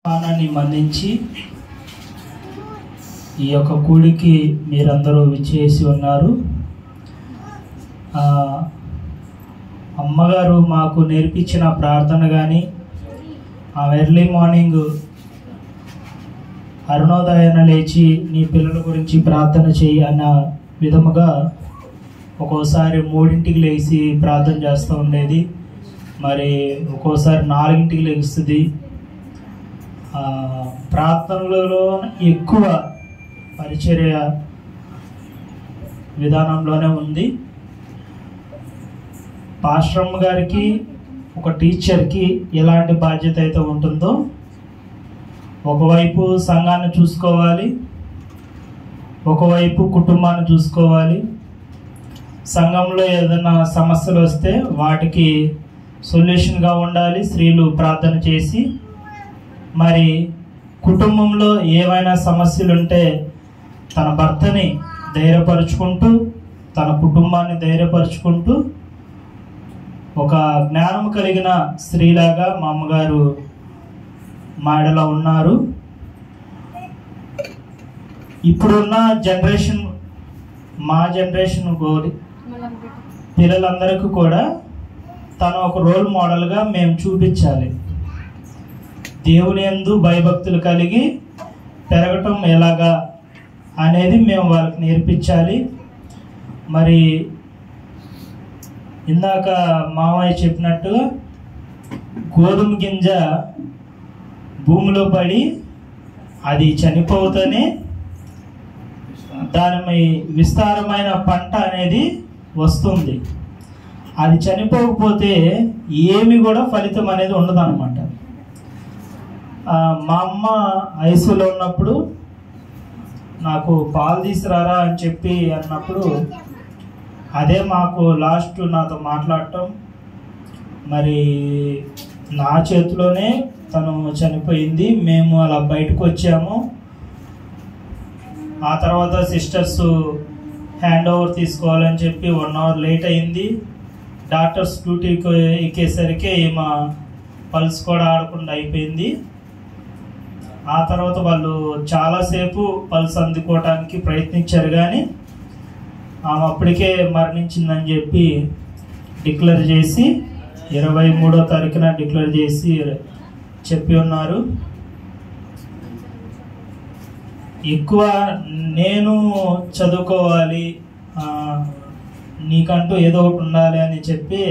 పానాన్ని మన్నించి ఈ యొక్క కూడికి మీరందరూ విచ్చేసి ఉన్నారు. అమ్మగారు మాకు నేర్పించిన ప్రార్థన కానీ ఎర్లీ మార్నింగ్ అరుణోదయాన లేచి నీ పిల్లల గురించి ప్రార్థన చేయి అన్న విధముగా ఒక్కోసారి 3ంటికి లేచి ప్రార్థన చేస్తూ ఉండేది. మరి ఒక్కోసారి 4ంటికి లేస్తుంది. ప్రార్థనలలో ఎక్కువ పరిచర్య విధానంలోనే ఉంది. పాస్టరమ్మ గారికి ఒక టీచర్కి ఎలాంటి బాధ్యత అయితే ఉంటుందో, ఒకవైపు సంఘాన్ని చూసుకోవాలి, ఒకవైపు కుటుంబాన్ని చూసుకోవాలి. సంఘంలో ఏదైనా సమస్యలు వస్తే వాటికి సొల్యూషన్గా ఉండాలి స్త్రీలు ప్రార్థన చేసి. మరి కుటుంబంలో ఏమైనా సమస్యలు ఉంటే తన భర్తని ధైర్యపరుచుకుంటూ, తన కుటుంబాన్ని ధైర్యపరుచుకుంటూ ఒక జ్ఞానం కలిగిన స్త్రీలాగా మా అమ్మగారు మాడలో ఉన్నారు. ఇప్పుడున్న జనరేషన్, మా జనరేషన్ పిల్లలందరికీ కూడా తను ఒక రోల్ మోడల్గా మేము చూపించాలి. దేవుని యందు భయభక్తులు కలిగి పెరగటం ఎలాగా అనేది మేము వాళ్ళకి నేర్పించాలి. మరి ఇందాక మామయ్య చెప్పినట్టుగా గోధుమ గింజ భూమిలో పడి అది చనిపోతేనే దాని విస్తారమైన పంట అనేది వస్తుంది. అది చనిపోకపోతే ఏమి కూడా ఫలితం అనేది ఉండదు అన్నమాట. మా అమ్మ ఐసీయూలో ఉన్నప్పుడు నాకు పాలు తీసుకురారా అని చెప్పి అన్నప్పుడు అదే మాకు లాస్ట్ నాతో మాట్లాడటం. మరి నా చేతిలోనే తను చనిపోయింది. మేము అలా బయటకు వచ్చాము. ఆ తర్వాత సిస్టర్స్ హ్యాండ్ ఓవర్ తీసుకోవాలని చెప్పి 1 అవర్ లేట్ అయింది. డాక్టర్స్ డ్యూటీకి ఎక్కేసరికి మా పల్స్ కూడా ఆడకుండా అయిపోయింది. ఆ తర్వాత వాళ్ళు చాలాసేపు పల్స్ అందుకోవటానికి ప్రయత్నించారు, కానీ ఆమె అప్పటికే మరణించిందని చెప్పి డిక్లేర్ చేసి 23వ తారీఖున డిక్లేర్ చేసి చెప్పి ఉన్నారు. ఎక్కువ నేను చదువుకోవాలి, నీకంటూ ఏదో ఒకటి ఉండాలి అని చెప్పి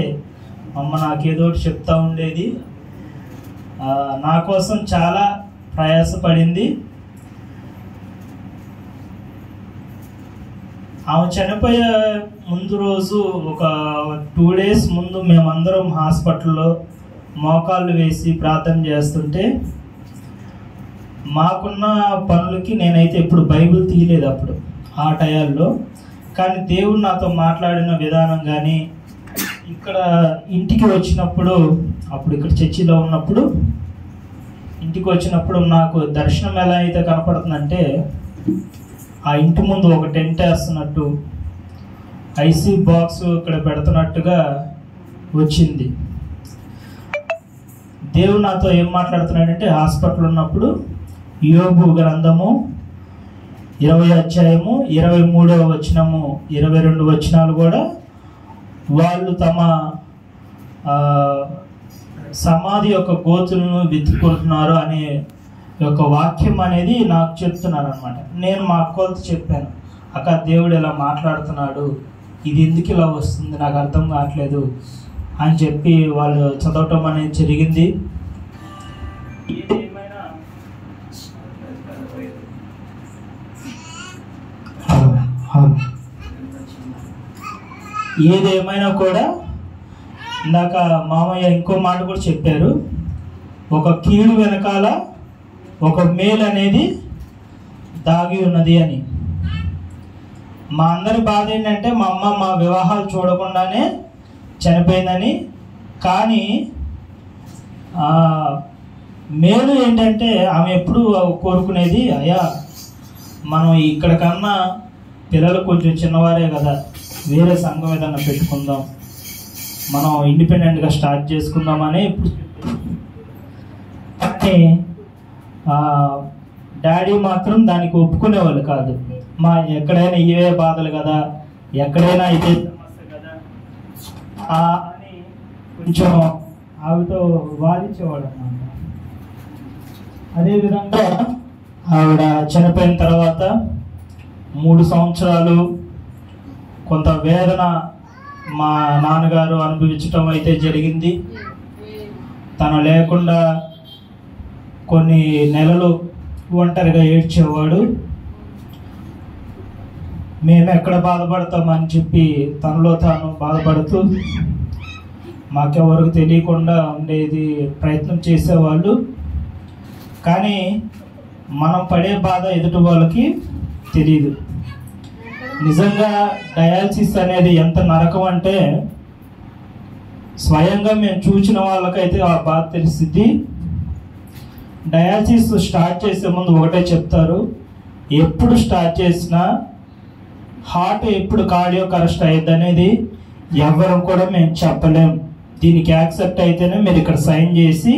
అమ్మ నాకు ఏదో ఒకటి చెప్తా ఉండేది. నా కోసం చాలా ప్రయాసపడింది. ఆమె చనిపోయే ముందు రోజు ఒక 2 days ముందు మేమందరం హాస్పిటల్లో మోకాళ్ళు వేసి ప్రార్థన చేస్తుంటే, మాకున్న పనులకి నేనైతే ఎప్పుడు బైబిల్ తీయలేదు అప్పుడు ఆ టయాల్లో. కానీ దేవుడు నాతో మాట్లాడిన విధానం కానీ, ఇక్కడ ఇంటికి వచ్చినప్పుడు, అప్పుడు ఇక్కడ చర్చిలో ఉన్నప్పుడు ఇంటికి వచ్చినప్పుడు నాకు దర్శనం ఎలా అయితే కనపడుతుందంటే, ఆ ఇంటి ముందు ఒక టెంట్ వేస్తున్నట్టు, ఐసీ బాక్స్ ఇక్కడ పెడుతున్నట్టుగా వచ్చింది. దేవుడు నాతో ఏం మాట్లాడుతున్నాడంటే, హాస్పిటల్ ఉన్నప్పుడు యోబు గ్రంథము 20వ అధ్యాయము 23వ వచనము 22 వచనాలు కూడా వాళ్ళు తమ సమాధి యొక్క గోతులను వెతుక్కుంటున్నారు అనే యొక్క వాక్యం అనేది నాకు చెప్తున్నారు అనమాట. నేను మా అక్కలతో చెప్పాను, అక్క దేవుడు ఇలా మాట్లాడుతున్నాడు, ఇది ఎందుకు ఇలా వస్తుంది నాకు అర్థం కావట్లేదు అని చెప్పి వాళ్ళు చదవటం అనేది జరిగింది. ఏదేమైనా కూడా ఇందాక మామయ్య ఇంకో మాట కూడా చెప్పారు, ఒక కీడు వెనకాల ఒక మేలు అనేది దాగి ఉన్నది అని. మా అందరి బాధ ఏంటంటే, మా అమ్మ మా వివాహాలు చూడకుండానే చనిపోయిందని. కానీ మేలు ఏంటంటే, ఆమె ఎప్పుడు కోరుకునేది, అయ్యా మనం ఇక్కడ కన్నా పిల్లలు కొంచెం చిన్నవారే కదా, వేరే సంఘం ఏదన్నా పెట్టుకుందాం, మనం ఇండిపెండెంట్గా స్టార్ట్ చేసుకుందామని. కానీ డాడీ మాత్రం దానికి ఒప్పుకునేవాళ్ళు కాదు. ఎక్కడైనా ఇవే బాధలు కదా, ఎక్కడైనా ఇదే సమస్య కదా అని కొంచెం ఆవిడతో వాదించేవాడు అన్నమాట. అదేవిధంగా ఆవిడ చనిపోయిన తర్వాత 3 సంవత్సరాలు కొంత వేదన మా నాన్నగారు అనుభవించటం అయితే జరిగింది. తను లేకుండా కొన్ని నెలలు ఒంటరిగా ఏడ్చేవాడు. మేము ఎక్కడ బాధపడతామని చెప్పి తనలో తాను బాధపడుతూ మాకెవరికి తెలియకుండా ఉండేది ప్రయత్నం చేసేవాళ్ళు. కానీ మనం పడే బాధ ఎదుటి వాళ్ళకి తెలియదు. నిజంగా డయాలసిస్ అనేది ఎంత నరకం అంటే స్వయంగా మేము చూసిన వాళ్ళకైతే ఆ బాధ తెలిసింది. డయాలసిస్ స్టార్ట్ చేసే ముందు ఒకటే చెప్తారు, ఎప్పుడు స్టార్ట్ చేసినా హార్ట్ ఎప్పుడు కార్డియాక్ అరెస్ట్ అయ్యింది అనేది ఎవరు కూడా మేము చెప్పలేం. దీనికి యాక్సెప్ట్ అయితేనే మీరు ఇక్కడ సైన్ చేసి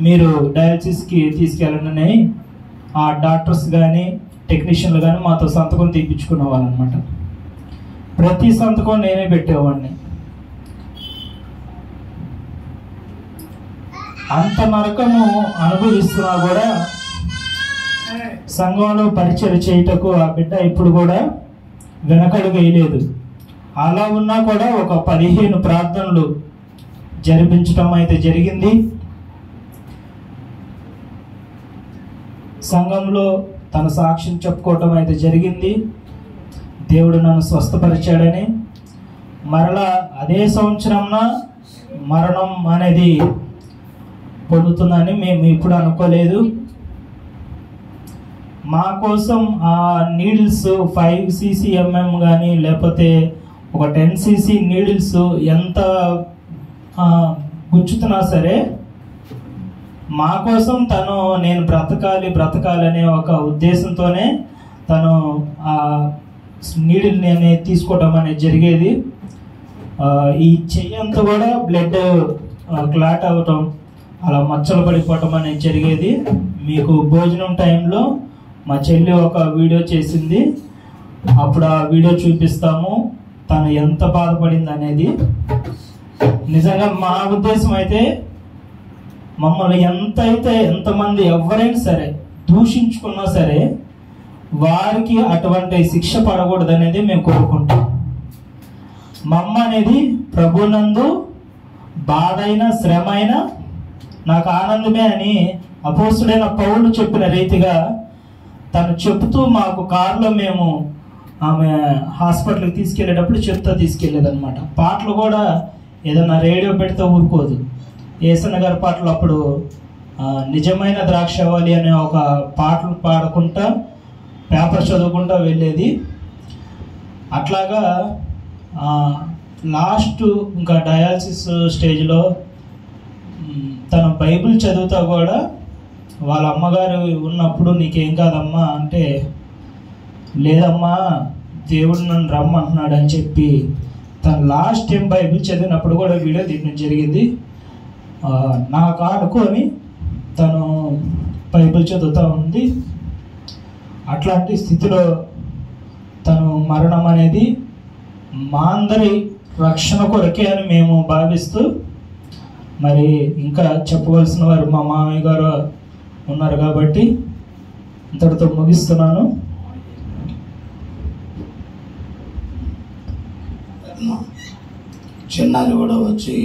మీరు డయాలసిస్కి తీసుకెళ్ళండి ఆ డాక్టర్స్ కానీ టెక్నీషియన్లు కానీ మాతో సంతకం తీపించుకునేవాళ్ళు అనమాట. ప్రతి సంతకం నేనే పెట్టేవాడిని. అంత నరకము అనుభవిస్తున్నా కూడా సంఘంలో పరిచయం చేయటకు ఆ బిడ్డ ఇప్పుడు కూడా వెనకడుగు వేయలేదు. అలా ఉన్నా కూడా ఒక 15 ప్రార్థనలు జరిపించడం అయితే జరిగింది. సంఘంలో తన సాక్ష్యం చెప్పుకోవటం అయితే జరిగింది. దేవుడు నన్ను స్వస్థపరిచాడని. మరలా అదే సంవత్సరంన మరణం అనేది పొందుతుందని మేము ఇప్పుడు అనుకోలేదు. మా కోసం ఆ నీడిల్స్ 5 cc/mm కానీ లేకపోతే ఒక 10 cc నీడిల్స్ ఎంత గుచ్చుతున్నా సరే మా కోసం తను నేను బ్రతకాలి అనే ఒక ఉద్దేశంతోనే తను ఆ నీడిల్ని అనేది తీసుకోవటం అనేది జరిగేది. ఈ చెయ్యి అంతా కూడా బ్లడ్ క్లాట్ అవ్వటం, అలా మచ్చలు పడిపోవటం అనేది జరిగేది. మీకు భోజనం టైంలో మా చెల్లి ఒక వీడియో చేసింది, అప్పుడు ఆ వీడియో చూపిస్తాము తను ఎంత బాధపడింది అనేది. నిజంగా మా ఉద్దేశం అయితే మమ్మల్ని ఎంతమంది ఎవరైనా సరే దూషించుకున్నా సరే వారికి అటువంటి శిక్ష పడకూడదు అనేది మేము కోరుకుంటాం. మా అమ్మ అనేది ప్రభునందు బాధ అయినా శ్రమ అయినా నాకు ఆనందమే అని అపోస్తుడైన పౌలు చెప్పిన రీతిగా తను చెబుతూ మాకు కారులో మేము ఆమె హాస్పిటల్కి తీసుకెళ్ళేటప్పుడు చెప్తా తీసుకెళ్ళేదన్నమాట. పాటలు కూడా ఏదన్నా రేడియో పెడితే ఊరుకోదు. ఏసన్న గారి పాటలు అప్పుడు నిజమైన ద్రాక్షవాలి అనే ఒక పాటలు పాడుకుంటా పేపర్ చదువుకుంటా వెళ్ళేది. అట్లాగా లాస్ట్ ఇంకా డయాలసిస్ స్టేజ్లో తను బైబిల్ చదువుతా కూడా వాళ్ళ అమ్మగారు ఉన్నప్పుడు నీకేం కాదమ్మా అంటే, లేదమ్మా దేవుడు నన్ను రమ్మంటున్నాడు అని చెప్పి తను లాస్ట్ టైం బైబిల్ చదివినప్పుడు కూడా వీడియో తీయడం జరిగింది. నాకు ఆడుకొని తను బైబిల్ చదువుతూ ఉంది. అట్లాంటి స్థితిలో తను మరణం అనేది మా అందరి రక్షణ కొరకే అని మేము భావిస్తూ, మరి ఇంకా చెప్పవలసిన వారు మా మామయ్య గారు ఉన్నారు కాబట్టి ఇంతటితో ముగిస్తున్నాను. చిన్నారి కూడా వచ్చి